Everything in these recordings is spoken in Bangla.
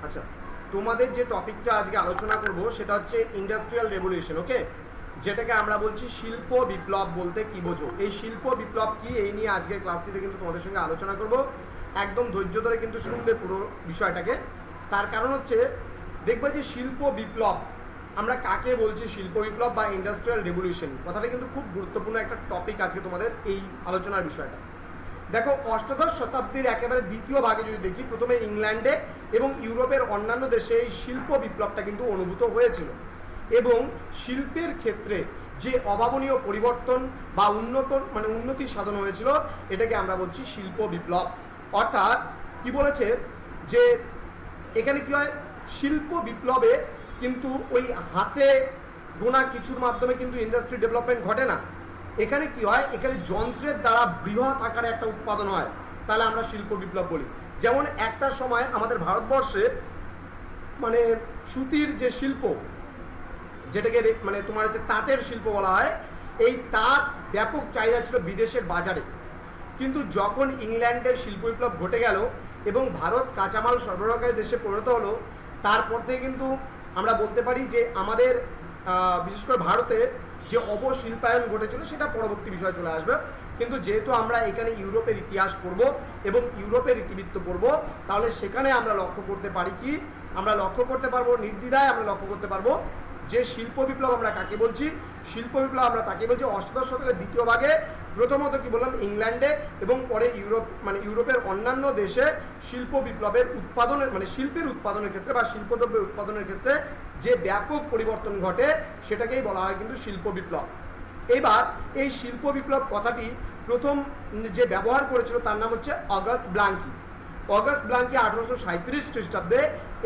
আচ্ছা, তোমাদের যে টপিকটা আজকে আলোচনা করব সেটা হচ্ছে ইন্ডাস্ট্রিয়াল রেভলিউশন। ওকে, যেটাকে আমরা বলছি শিল্প বিপ্লব বলতে কি বোঝো, এই শিল্প বিপ্লব কি, এই নিয়ে আজকের ক্লাসটিতে কিন্তু তোমাদের সঙ্গে আলোচনা করব। একদম ধৈর্য ধরে কিন্তু শুনবে পুরো বিষয়টাকে। তার কারণ হচ্ছে দেখবে যে শিল্প বিপ্লব আমরা কাকে বলছি, শিল্প বিপ্লব বা ইন্ডাস্ট্রিয়াল রেভলিউশন কথাটা কিন্তু খুব গুরুত্বপূর্ণ একটা টপিক আজকে তোমাদের এই আলোচনার বিষয়টা। দেখো, অষ্টাদশ শতাব্দীর একেবারে দ্বিতীয় ভাগে যদি দেখি, প্রথমে ইংল্যান্ডে এবং ইউরোপের অন্যান্য দেশে এই শিল্প বিপ্লবটা কিন্তু অনুভূত হয়েছিল এবং শিল্পের ক্ষেত্রে যে অভাবনীয় পরিবর্তন বা উন্নতি সাধন হয়েছিল, এটাকে আমরা বলছি শিল্প বিপ্লব। অর্থাৎ কি বলেছে যে এখানে কি হয়, শিল্প বিপ্লবে কিন্তু ওই হাতে গোনা কিছুর মাধ্যমে কিন্তু ইন্ডাস্ট্রি ডেভেলপমেন্ট ঘটে না। এখানে কি হয়, এখানে যন্ত্রের দ্বারা বৃহৎ আকারে একটা উৎপাদন হয়, তাহলে আমরা শিল্প বিপ্লব বলি। যেমন একটা সময় আমাদের ভারতবর্ষে মানে সুতির যে শিল্প, যেটাকে মানে তোমার হচ্ছে তাঁতের শিল্প বলা হয়, এই তাঁত ব্যাপক চাহিদা ছিল বিদেশের বাজারে। কিন্তু যখন ইংল্যান্ডের শিল্প বিপ্লব ঘটে গেল এবং ভারত কাঁচামাল সরবরাহকারী দেশে পরিণত হলো, তারপর থেকে কিন্তু আমরা বলতে পারি যে আমাদের বিশেষ করে ভারতে যে অবশিল্পায়ন ঘটেছিল সেটা পরবর্তী বিষয় চলে আসবে। কিন্তু যেহেতু আমরা এখানে ইউরোপের ইতিহাস পড়ব এবং ইউরোপের ইতিবৃত্ত পড়ব, তাহলে সেখানে আমরা লক্ষ্য করতে পারি কি, আমরা লক্ষ্য করতে পারবো নির্দ্বিধায় আমরা লক্ষ্য করতে পারবো যে শিল্প বিপ্লব আমরা কাকে বলছি। শিল্প বিপ্লব আমরা তাকে বলছি অষ্টাদশ শতকের দ্বিতীয় ভাগে প্রথমত কি বললাম, ইংল্যান্ডে এবং পরে ইউরোপের অন্যান্য দেশে শিল্প বিপ্লবের উৎপাদনের শিল্পের উৎপাদনের ক্ষেত্রে বা শিল্পদ্রব্যের উৎপাদনের ক্ষেত্রে যে ব্যাপক পরিবর্তন ঘটে, সেটাকেই বলা হয় কিন্তু শিল্প বিপ্লব। এবার এই শিল্প বিপ্লব কথাটি প্রথম যে ব্যবহার করেছিল তার নাম হচ্ছে অগাস্ট ব্লাঙ্কি। অগাস্ট ব্লাঙ্কি 1837 খ্রিস্টাব্দে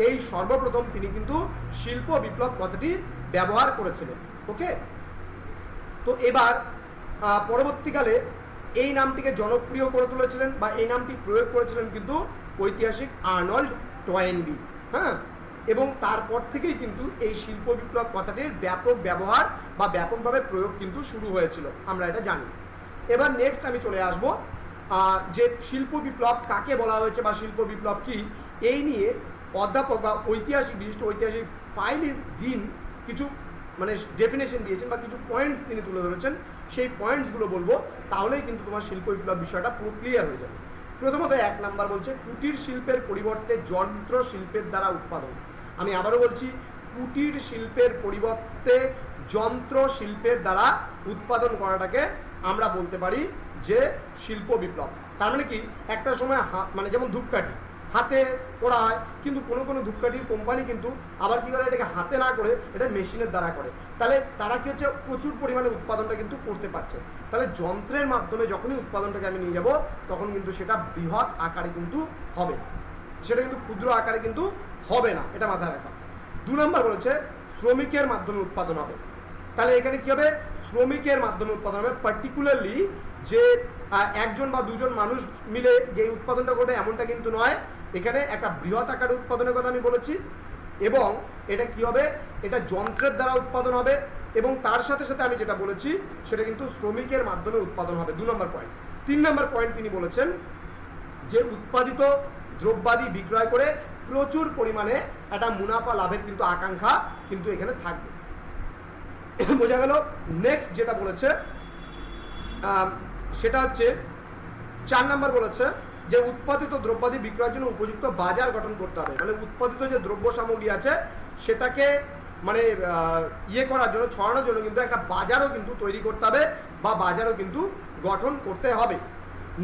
এই সর্বপ্রথম তিনি কিন্তু শিল্প বিপ্লব কথাটি ব্যবহার করেছিলেন। ওকে, তো এবার পরবর্তীকালে এই নামটিকে জনপ্রিয় করে তুলেছিলেন বা এই নামটি প্রয়োগ করেছিলেন কিন্তু ঐতিহাসিক আর্নল্ড টয়েনবি। হ্যাঁ, এবং তারপর থেকেই কিন্তু এই শিল্প বিপ্লব কথাটির ব্যাপক ব্যবহার বা ব্যাপকভাবে প্রয়োগ কিন্তু শুরু হয়েছিল, আমরা এটা জানি। এবার নেক্সট আমি চলে আসব যে শিল্প বিপ্লব কাকে বলা হয়েছে বা শিল্প বিপ্লব কি, এই নিয়ে অধ্যাপক বা বিশিষ্ট ঐতিহাসিক ফাইলিস ডিন কিছু ডেফিনেশন দিয়েছেন বা কিছু পয়েন্টস তিনি তুলে ধরেছেন। সেই পয়েন্টসগুলো বলবো, তাহলেই কিন্তু তোমার শিল্প বিপ্লব বিষয়টা পুরো ক্লিয়ার হয়ে যাবে। প্রথমত 1 নাম্বার বলছে কুটির শিল্পের পরিবর্তে যন্ত্র শিল্পের দ্বারা উৎপাদন। আমি আবারও বলছি, কুটির শিল্পের পরিবর্তে যন্ত্র শিল্পের দ্বারা উৎপাদন করাটাকে আমরা বলতে পারি যে শিল্প বিপ্লব। তার মানে কি, একটা সময় যেমন ধূপকাঠি হাতে করা হয়, কিন্তু কোনো ধূপকাঠির কোম্পানি কিন্তু আবার কি করে, এটাকে হাতে না করে এটা মেশিনের দ্বারা করে। তাহলে তারা কি হচ্ছে, প্রচুর পরিমাণে উৎপাদনটা কিন্তু করতে পারছে। তাহলে যন্ত্রের মাধ্যমে যখনই উৎপাদনটাকে আমি নিয়ে যাব, তখন কিন্তু সেটা বৃহৎ আকারে কিন্তু হবে, সেটা কিন্তু ক্ষুদ্র আকারে কিন্তু হবে না, এটা মাথায় রাখা। 2 নম্বর বলেছে শ্রমিকের মাধ্যমে উৎপাদন হবে। তাহলে এখানে কি হবে, শ্রমিকের মাধ্যমে উৎপাদন হবে। পার্টিকুলারলি যে একজন বা দুজন মানুষ মিলে যে উৎপাদনটা করবে এমনটা কিন্তু নয়, এখানে একটা বৃহৎ আকারে উৎপাদনের কথা আমি বলেছি। এবং এটা কি হবে, এটা যন্ত্রের দ্বারা উৎপাদন হবে এবং তার সাথে সাথে আমি যেটা বলেছি সেটা কিন্তু শ্রমিকের মাধ্যমে উৎপাদন হবে। 2 নম্বর পয়েন্ট। 3 নম্বর পয়েন্ট তিনি বলেছেন যে উৎপাদিত দ্রব্যাদি বিক্রয় করে প্রচুর পরিমাণে একটা মুনাফা লাভের কিন্তু আকাঙ্ক্ষা কিন্তু এখানে থাকবে। বোঝা গেল। নেক্সট যেটা বলেছে সেটা হচ্ছে 4 নম্বর বলেছে যে উৎপাদিত দ্রব্যাদি বিক্রয়ের জন্য উপযুক্ত বাজার গঠন করতে হবে। উৎপাদিত যে দ্রব্য সামগ্রী আছে সেটাকে করার জন্য, ছড়ানোর জন্য কিন্তু একটা বাজারও কিন্তু তৈরি করতে হবে বা বাজারও কিন্তু গঠন করতে হবে।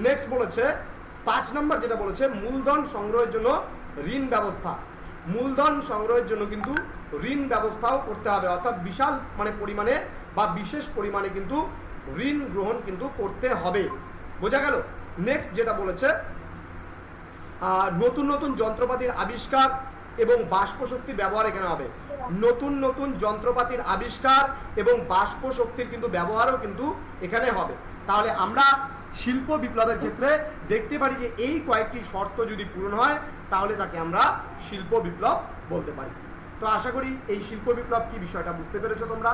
নেক্সট বলেছে 5 নম্বর যেটা বলেছে মূলধন সংগ্রহের জন্য ঋণ ব্যবস্থা। মূলধন সংগ্রহের জন্য কিন্তু ঋণ ব্যবস্থাও করতে হবে, অর্থাৎ বিশাল পরিমাণে বা বিশেষ পরিমাণে কিন্তু ঋণ গ্রহণ কিন্তু করতে হবে। বোঝা গেল। নেক্সট যেটা বলেছে নতুন নতুন যন্ত্রপাতির আবিষ্কার এবং বাষ্প শক্তির ব্যবহার এখানে হবে। নতুন নতুন যন্ত্রপাতির আবিষ্কার এবং বাষ্প শক্তির কিন্তু ব্যবহারও কিন্তু এখানে হবে। তাহলে আমরা শিল্প বিপ্লবের ক্ষেত্রে দেখতে পারি যে এই কয়েকটি শর্ত যদি পূরণ হয়, তাহলে তাকে আমরা শিল্প বিপ্লব বলতে পারি। তো আশা করি এই শিল্প বিপ্লব কি বিষয়টা বুঝতে পেরেছো তোমরা।